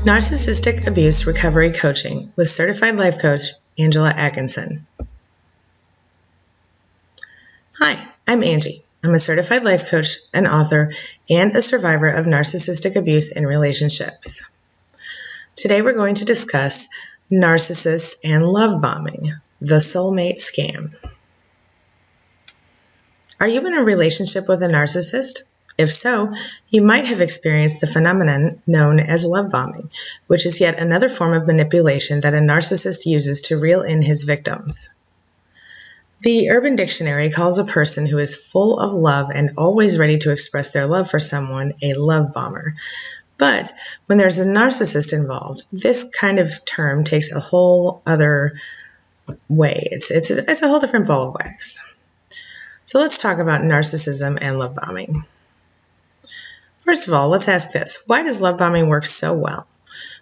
Narcissistic Abuse Recovery Coaching with Certified Life Coach Angela Atkinson. Hi, I'm Angie. I'm a certified life coach, an author, and a survivor of narcissistic abuse in relationships. Today we're going to discuss narcissists and love bombing, the soulmate scam. Are you in a relationship with a narcissist? If so, you might have experienced the phenomenon known as love bombing, which is yet another form of manipulation that a narcissist uses to reel in his victims. The Urban Dictionary calls a person who is full of love and always ready to express their love for someone a love bomber. But when there's a narcissist involved, this kind of term takes a whole other way. It's a whole different ball of wax. So let's talk about narcissism and love bombing. First of all, let's ask this. Why does love bombing work so well?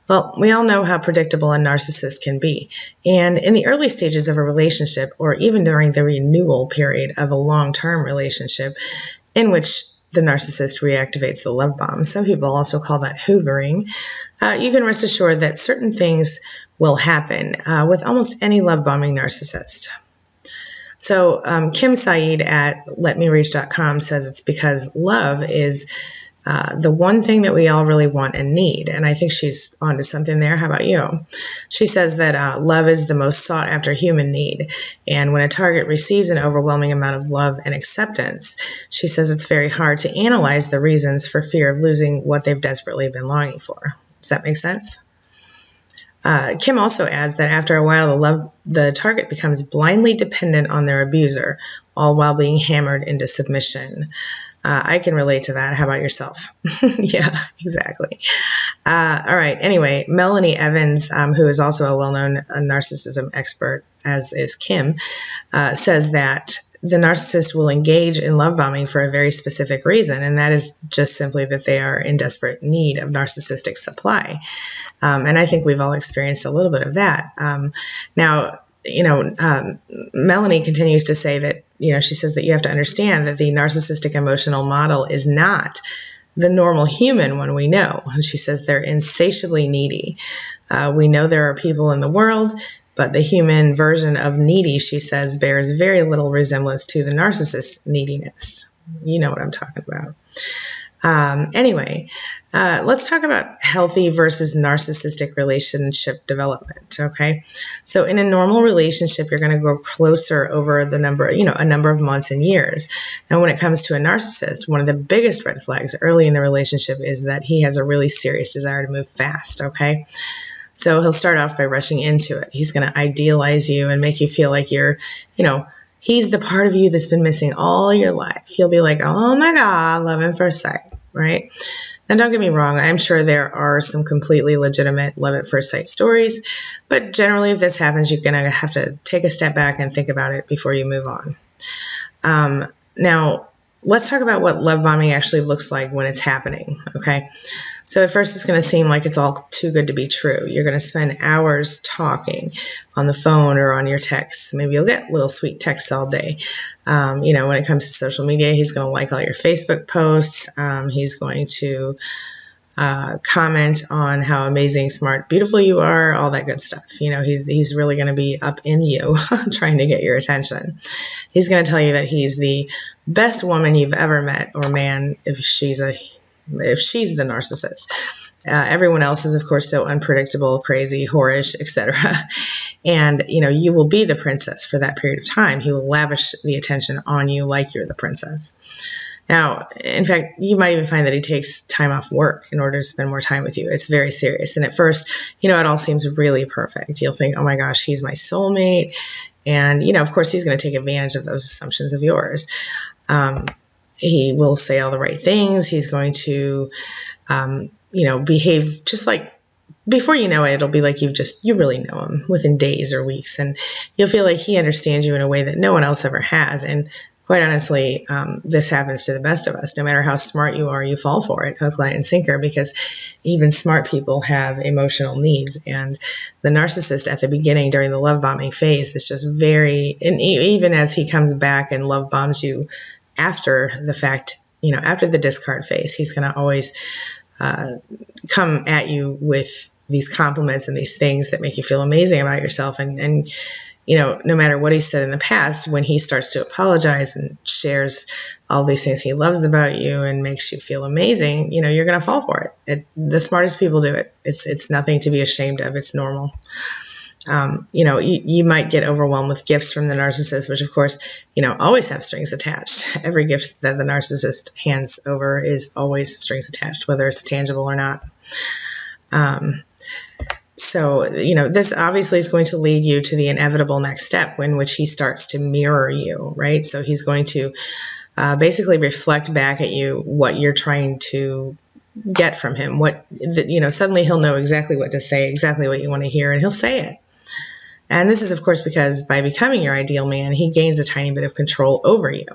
Well, we all know how predictable a narcissist can be. And in the early stages of a relationship, or even during the renewal period of a long-term relationship in which the narcissist reactivates the love bomb, some people also call that hoovering, you can rest assured that certain things will happen with almost any love bombing narcissist. So Kim Saeed at letmereach.com says it's because love is the one thing that we all really want and need. And I think she's onto something there. How about you? She says that love is the most sought after human need. And when a target receives an overwhelming amount of love and acceptance, she says it's very hard to analyze the reasons for fear of losing what they've desperately been longing for. Does that make sense? Kim also adds that after a while, the target becomes blindly dependent on their abuser, all while being hammered into submission. I can relate to that. How about yourself? Yeah, exactly. All right. Anyway, Melanie Evans, who is also a well-known narcissism expert, as is Kim, says that the narcissist will engage in love bombing for a very specific reason, and that is just simply that they are in desperate need of narcissistic supply. And I think we've all experienced a little bit of that. Now, Melanie continues to say that, she says that you have to understand that the narcissistic emotional model is not the normal human one we know. And she says they're insatiably needy. We know there are people in the world, but the human version of needy, she says, bears very little resemblance to the narcissist's neediness. You know what I'm talking about. Anyway, let's talk about healthy versus narcissistic relationship development, okay? So in a normal relationship, you're going to grow closer over a number of months and years. And when it comes to a narcissist, one of the biggest red flags early in the relationship is that he has a really serious desire to move fast, okay? So he'll start off by rushing into it. He's going to idealize you and make you feel like you're, he's the part of you that's been missing all your life. You'll be like, oh my God, love at first sight, right? And don't get me wrong, I'm sure there are some completely legitimate love at first sight stories, but generally if this happens, you're going to have to take a step back and think about it before you move on. Now, let's talk about what love bombing actually looks like when it's happening, okay? So at first it's going to seem like it's all too good to be true. You're going to spend hours talking on the phone or on your texts. Maybe you'll get little sweet texts all day. When it comes to social media, he's going to like all your Facebook posts. He's going to comment on how amazing, smart, beautiful you are, all that good stuff. He's really going to be up in you trying to get your attention. He's going to tell you that he's the best woman you've ever met, or man, if she's the narcissist. Everyone else is, of course, so unpredictable, crazy, whorish, etc. And, you will be the princess for that period of time. He will lavish the attention on you like you're the princess. Now, in fact, you might even find that he takes time off work in order to spend more time with you. It's very serious. And at first, it all seems really perfect. You'll think, oh my gosh, he's my soulmate. And, of course, he's going to take advantage of those assumptions of yours. He will say all the right things. He's going to, behave just like, before you know it, it'll be like you really know him within days or weeks. And you'll feel like he understands you in a way that no one else ever has. And quite honestly, this happens to the best of us. No matter how smart you are, you fall for it, hook, line, and sinker, because even smart people have emotional needs. And the narcissist at the beginning, during the love bombing phase, is just and even as he comes back and love bombs you after the fact, after the discard phase, he's going to always come at you with these compliments and these things that make you feel amazing about yourself. And no matter what he said in the past, when he starts to apologize and shares all these things he loves about you and makes you feel amazing, you're going to fall for it. The smartest people do it. It's nothing to be ashamed of. It's normal. You might get overwhelmed with gifts from the narcissist, which of course, always have strings attached. Every gift that the narcissist hands over is always strings attached, whether it's tangible or not. So, this obviously is going to lead you to the inevitable next step in which he starts to mirror you, right? So he's going to basically reflect back at you what you're trying to get from him. Suddenly he'll know exactly what to say, exactly what you want to hear, and he'll say it. And this is, of course, because by becoming your ideal man, he gains a tiny bit of control over you.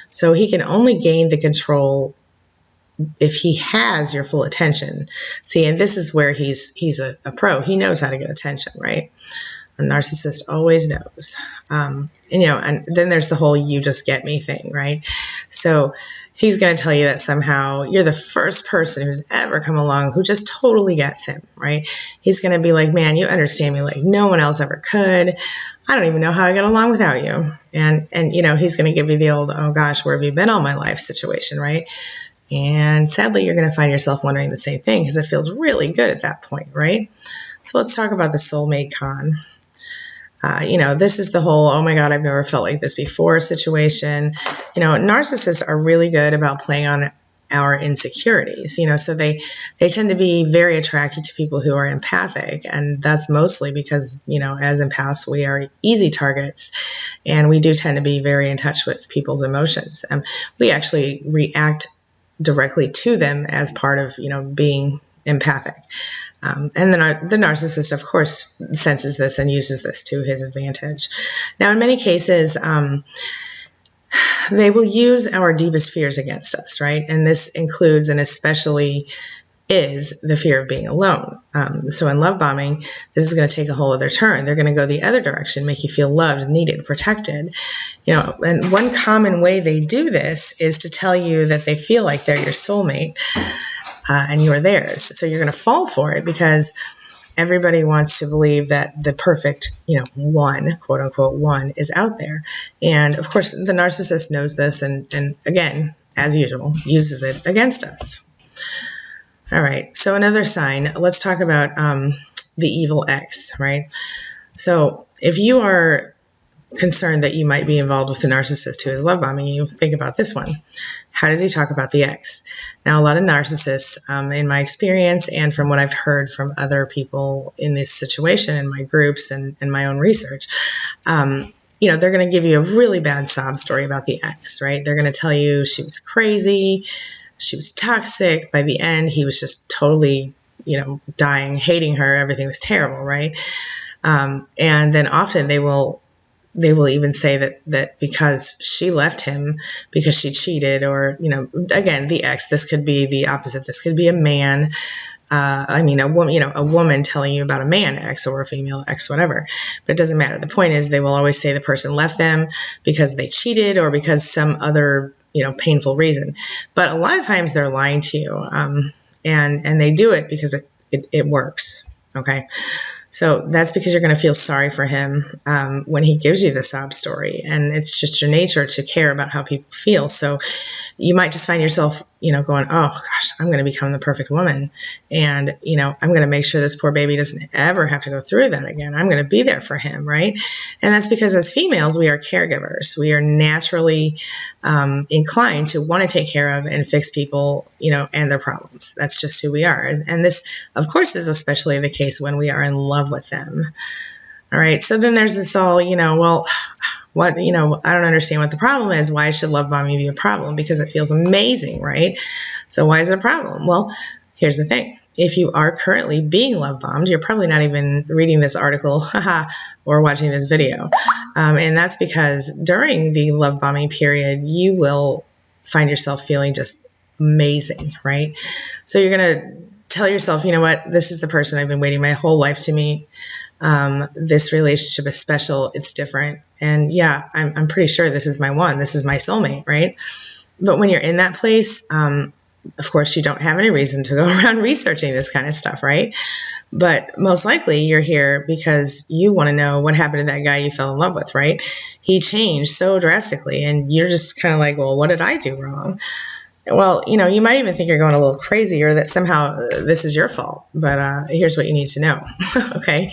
So he can only gain the control if he has your full attention. See, and this is where he's a pro. He knows how to get attention, right? A narcissist always knows. And then there's the whole "you just get me" thing, right? So he's going to tell you that somehow you're the first person who's ever come along who just totally gets him, right? He's going to be like, "Man, you understand me like no one else ever could. I don't even know how I get along without you." And he's going to give you the old, "Oh gosh, where have you been all my life" situation, right? And sadly, you're going to find yourself wondering the same thing because it feels really good at that point, right? So let's talk about the soulmate con. This is the whole, "Oh my God, I've never felt like this before" situation. Narcissists are really good about playing on our insecurities, so they tend to be very attracted to people who are empathic. And that's mostly because, as empaths, we are easy targets and we do tend to be very in touch with people's emotions. We actually react directly to them as part of, being empathic. And then the narcissist, of course, senses this and uses this to his advantage. Now, in many cases, they will use our deepest fears against us, right? And this includes and especially is the fear of being alone. So in love bombing, this is going to take a whole other turn. They're going to go the other direction, make you feel loved, needed, protected. And one common way they do this is to tell you that they feel like they're your soulmate and you are theirs. So you're going to fall for it because everybody wants to believe that the perfect, one, quote unquote, one is out there. And of course, the narcissist knows this and again, as usual, uses it against us. All right, so another sign, let's talk about the evil ex, right? So if you are concerned that you might be involved with a narcissist who is love bombing you, think about this one. How does he talk about the ex? Now, a lot of narcissists, in my experience and from what I've heard from other people in this situation in my groups and my own research, they're going to give you a really bad sob story about the ex, right? They're going to tell you she was crazy, she was toxic. By the end, he was just totally, dying, hating her. Everything was terrible, right? And then often they will even say that because she left him because she cheated or, again, the ex, this could be the opposite. This could be a man. A woman telling you about a man ex or a female ex, whatever. But it doesn't matter. The point is they will always say the person left them because they cheated or because some other, painful reason. But a lot of times they're lying to you. And they do it because it works. Okay. So that's because you're going to feel sorry for him when he gives you the sob story. And it's just your nature to care about how people feel. So you might just find yourself, going, "Oh, gosh, I'm going to become the perfect woman. And, I'm going to make sure this poor baby doesn't ever have to go through that again. I'm going to be there for him." Right. And that's because as females, we are caregivers. We are naturally inclined to want to take care of and fix people, and their problems. That's just who we are. And this, of course, is especially the case when we are in love with them. All right. So then there's this all, I don't understand what the problem is. Why should love bombing be a problem? Because it feels amazing, right? So why is it a problem? Well, here's the thing. If you are currently being love bombed, you're probably not even reading this article or watching this video. And that's because during the love bombing period, you will find yourself feeling just amazing, right? So you're going to tell yourself, you know what, this is the person I've been waiting my whole life to meet. This relationship is special. It's different. And yeah, I'm pretty sure this is my one. This is my soulmate, right? But when you're in that place, Of course, you don't have any reason to go around researching this kind of stuff, right? But most likely you're here because you want to know what happened to that guy you fell in love with, right? He changed so drastically, and you're just kind of like, well, what did I do wrong? Well, you might even think you're going a little crazy or that somehow this is your fault. But here's what you need to know, okay?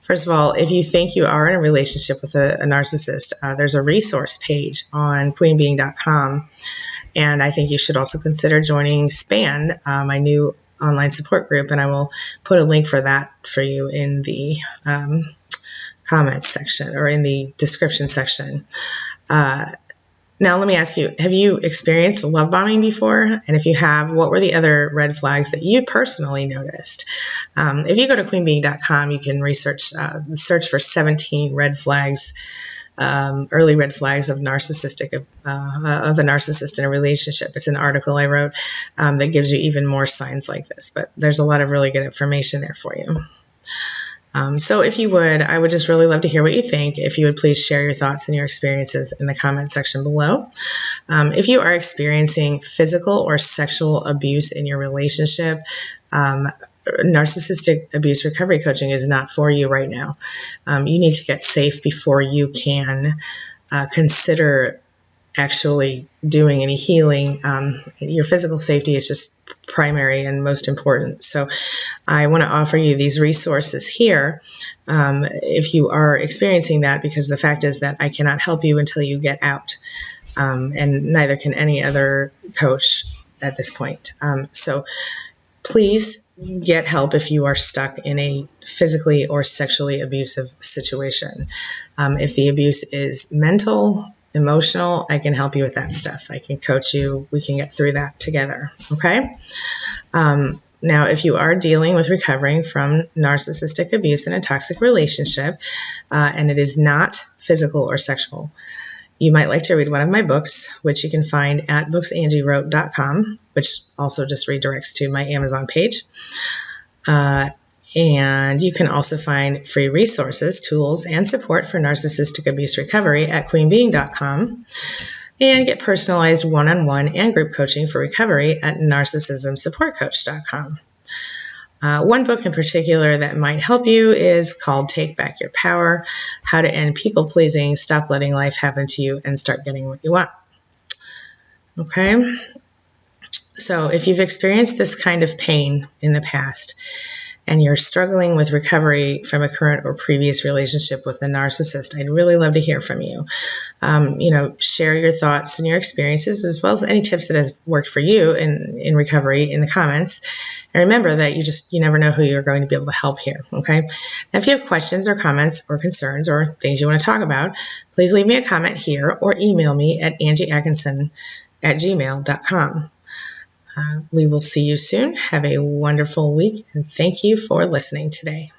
First of all, if you think you are in a relationship with a narcissist, there's a resource page on queenbeing.com. And I think you should also consider joining SPAN, my new online support group. And I will put a link for that for you in the comments section or in the description section. Now, let me ask you, have you experienced love bombing before? And if you have, what were the other red flags that you personally noticed? If you go to queenbeing.com, you can search for 17 red flags, early red flags of a narcissist in a relationship. It's an article I wrote that gives you even more signs like this, but there's a lot of really good information there for you. So if you would, I would just really love to hear what you think. If you would please share your thoughts and your experiences in the comment section below. If you are experiencing physical or sexual abuse in your relationship, narcissistic abuse recovery coaching is not for you right now. You need to get safe before you can consider actually doing any healing. Your physical safety is just primary and most important. So I want to offer you these resources here if you are experiencing that, because the fact is that I cannot help you until you get out, and neither can any other coach at this point. So please get help if you are stuck in a physically or sexually abusive situation. If the abuse is mental, emotional, I can help you with that stuff. I can coach you. We can get through that together. Okay? Now, if you are dealing with recovering from narcissistic abuse in a toxic relationship, and it is not physical or sexual, you might like to read one of my books, which you can find at booksangieWrote.com, which also just redirects to my Amazon page. And you can also find free resources, tools, and support for narcissistic abuse recovery at queenbeing.com, and get personalized one-on-one and group coaching for recovery at narcissismsupportcoach.com. One book in particular that might help you is called Take Back Your Power: How to End People-Pleasing, Stop Letting Life Happen to You, and Start Getting What You Want. Okay? So if you've experienced this kind of pain in the past, and you're struggling with recovery from a current or previous relationship with a narcissist, I'd really love to hear from you. Share your thoughts and your experiences, as well as any tips that has worked for you in recovery in the comments. And remember that you never know who you're going to be able to help here, okay? Now, if you have questions or comments or concerns or things you want to talk about, please leave me a comment here or email me at angieatkinson@gmail.com. We will see you soon. Have a wonderful week, and thank you for listening today.